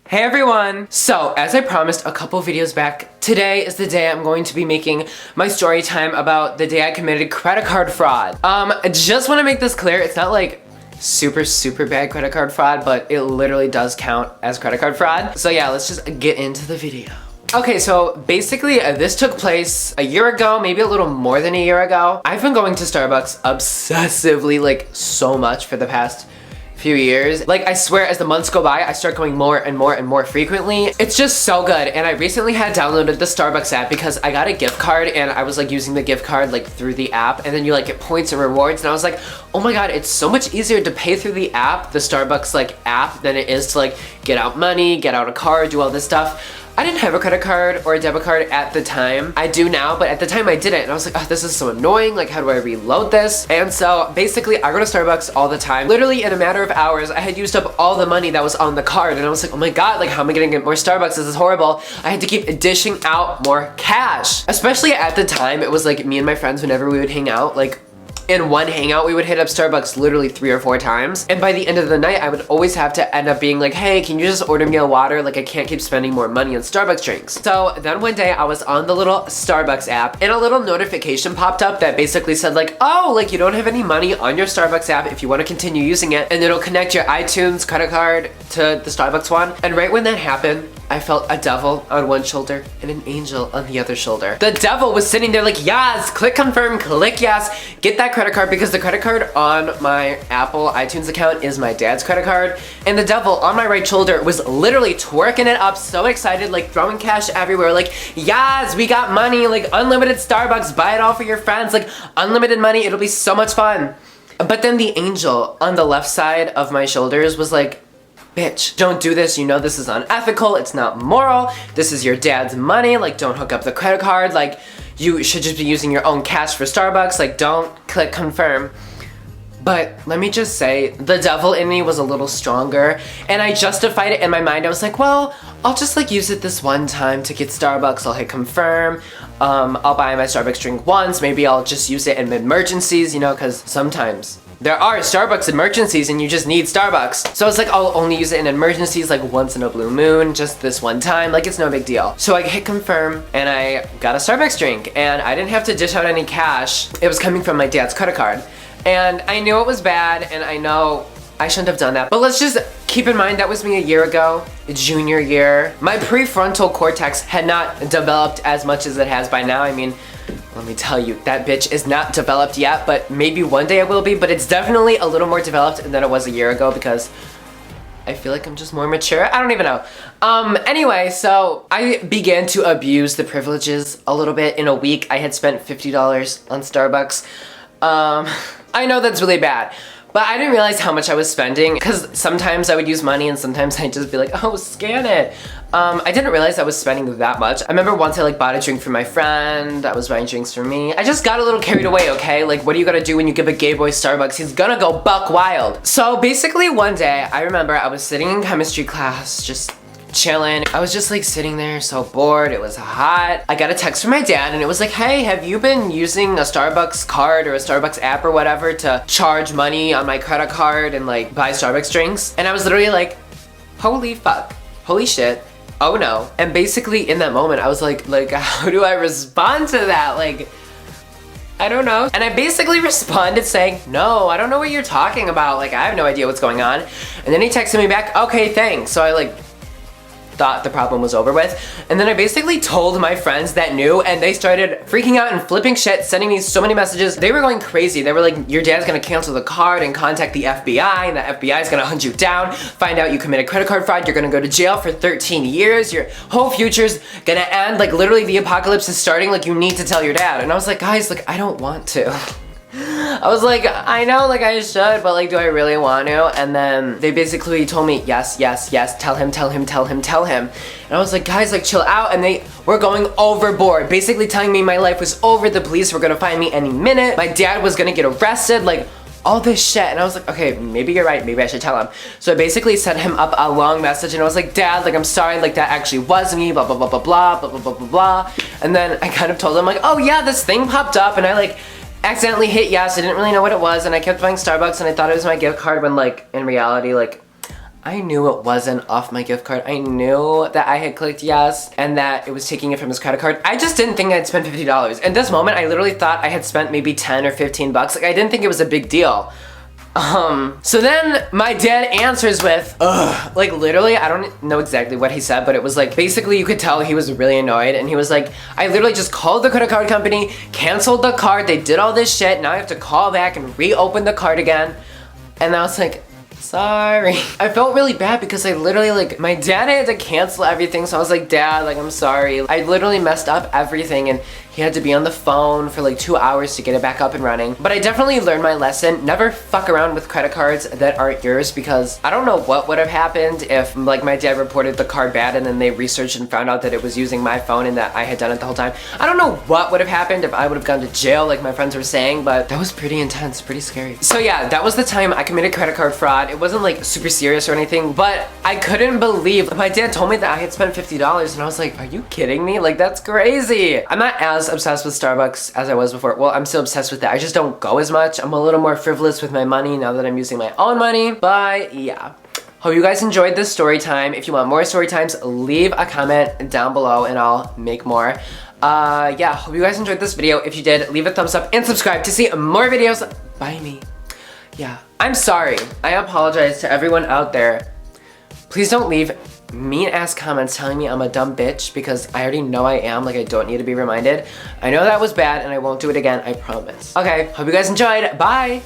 Hey everyone! So, as I promised a couple videos back, today is the day I'm going to be making my story time about the day I committed credit card fraud. I just want to make this clear, it's not like super bad credit card fraud, but it literally does count as credit card fraud. So yeah, let's just get into the video. Okay, so basically this took place a year ago, maybe a little more than a year ago. I've been going to Starbucks obsessively, like so much for the past few years. Like I swear as the months go by, I start going more and more frequently. It's just so good. And I recently had downloaded the Starbucks app because I got a gift card and I was like using the gift card like through the app, and then you like get points and rewards, and I was like, oh my god, it's so much easier to pay through the app, the Starbucks like app, than it is to like get out money, get out a card, do all this stuff. I didn't have a credit card or a debit card at the time. I do now, but at the time I didn't. And I was like, oh, this is so annoying. Like, how do I reload this? And so basically I go to Starbucks all the time. Literally in a matter of hours, I had used up all the money that was on the card. And I was like, oh my god, like how am I gonna get more Starbucks? This is horrible. I had to keep dishing out more cash. Especially at the time, it was like me and my friends, whenever we would hang out, like in one hangout, we would hit up Starbucks literally 3 or 4 times. And by the end of the night, I would always have to end up being like, hey, can you just order me a water? Like I can't keep spending more money on Starbucks drinks. So then one day I was on the little Starbucks app and a little notification popped up that basically said like, oh, like you don't have any money on your Starbucks app if you want to continue using it, and it'll connect your iTunes credit card to the Starbucks one. And right when that happened, I felt a devil on one shoulder and an angel on the other shoulder. The devil was sitting there like, yes, click confirm, click yes, get that credit card, because the credit card on my Apple iTunes account is my dad's credit card. And the devil on my right shoulder was literally twerking it up, so excited, like throwing cash everywhere, like, yes, we got money, like unlimited Starbucks, buy it all for your friends, like unlimited money, it'll be so much fun. But then the angel on the left side of my shoulders was like, bitch, don't do this, you know this is unethical, it's not moral, this is your dad's money, like don't hook up the credit card, like you should just be using your own cash for Starbucks, like don't click confirm. But let me just say, the devil in me was a little stronger, and I justified it in my mind. I was like, well, I'll just like use it this one time to get Starbucks, I'll hit confirm, I'll buy my Starbucks drink once, maybe I'll just use it in emergencies, you know, because sometimes there are Starbucks emergencies and you just need Starbucks. So I was like, I'll only use it in emergencies like once in a blue moon, just this one time, like it's no big deal. So I hit confirm and I got a Starbucks drink, and I didn't have to dish out any cash. It was coming from my dad's credit card. And I knew it was bad, and I know I shouldn't have done that. But let's just keep in mind that was me a year ago, junior year. My prefrontal cortex had not developed as much as it has by now. I mean, let me tell you, that bitch is not developed yet, but maybe one day it will be, but it's definitely a little more developed than it was a year ago because I feel like I'm just more mature. I don't even know. Anyway, so I began to abuse the privileges a little bit. In a week, I had spent $50 on Starbucks. I know that's really bad, but I didn't realize how much I was spending because sometimes I would use money and sometimes I'd just be like, oh, scan it. I didn't realize I was spending that much. I remember once I like bought a drink for my friend, I was buying drinks for me. I just got a little carried away, okay? Like what do you gotta do when you give a gay boy Starbucks? He's gonna go buck wild. So basically one day, I remember I was sitting in chemistry class, just chilling. I was just like sitting there so bored, it was hot. I got a text from my dad and it was like, hey, have you been using a Starbucks card or a Starbucks app or whatever to charge money on my credit card and like buy Starbucks drinks? And I was literally like, holy fuck, holy shit, oh no. And basically in that moment I was like how do I respond to that? Like, I don't know. And I basically responded saying, no, I don't know what you're talking about. Like I have no idea what's going on. And then he texted me back, okay, thanks. So I like thought the problem was over with. And then I basically told my friends that knew, and they started freaking out and flipping shit, sending me so many messages. They were going crazy. They were like, your dad's gonna cancel the card and contact the FBI, and the FBI is gonna hunt you down, find out you committed credit card fraud, you're gonna go to jail for 13 years, your whole future's gonna end, like literally the apocalypse is starting, like you need to tell your dad. And I was like, guys, like I don't want to. I was like, I know, like I should, but like, do I really want to? And then they basically told me, yes, tell him. And I was like, guys, like chill out. And they were going overboard, basically telling me my life was over, the police were gonna find me any minute, my dad was gonna get arrested, like all this shit. And I was like, okay, maybe you're right, maybe I should tell him. So I basically sent him up a long message and I was like, dad, like I'm sorry, like that actually was me, blah blah blah blah blah blah blah blah blah blah. And then I kind of told him like, oh yeah, this thing popped up and I like accidentally hit yes. I didn't really know what it was, and I kept buying Starbucks and I thought it was my gift card when like in reality like I knew it wasn't off my gift card. I knew that I had clicked yes and that it was taking it from his credit card. I just didn't think I'd spent $50. In this moment, I literally thought I had spent maybe 10 or 15 bucks. Like, I didn't think it was a big deal. So then my dad answers with, ugh, like literally, I don't know exactly what he said, but it was like, basically you could tell he was really annoyed and he was like, I literally just called the credit card company, canceled the card, they did all this shit, now I have to call back and reopen the card again. And I was like, sorry. I felt really bad because I literally, like, my dad had to cancel everything, so I was like, Dad, like, I'm sorry. I literally messed up everything and he had to be on the phone for like 2 hours to get it back up and running. But I definitely learned my lesson. Never fuck around with credit cards that aren't yours, because I don't know what would have happened if like my dad reported the card bad and then they researched and found out that it was using my phone and that I had done it the whole time. I don't know what would have happened if I would have gone to jail like my friends were saying, but that was pretty intense, pretty scary. So yeah, that was the time I committed credit card fraud. It wasn't like super serious or anything, but I couldn't believe my dad told me that I had spent $50 and I was like, are you kidding me? Like, that's crazy. I'm not as obsessed with Starbucks as I was before. Well, I'm still obsessed with it. I just don't go as much. I'm a little more frivolous with my money now that I'm using my own money. But yeah. Hope you guys enjoyed this story time. If you want more story times, leave a comment down below and I'll make more. Yeah, hope you guys enjoyed this video. If you did, leave a thumbs up and subscribe to see more videos by me. Yeah, I'm sorry. I apologize to everyone out there. Please don't leave mean ass comments telling me I'm a dumb bitch, because I already know I am. Like, I don't need to be reminded. I know that was bad and I won't do it again, I promise. Okay, hope you guys enjoyed. Bye!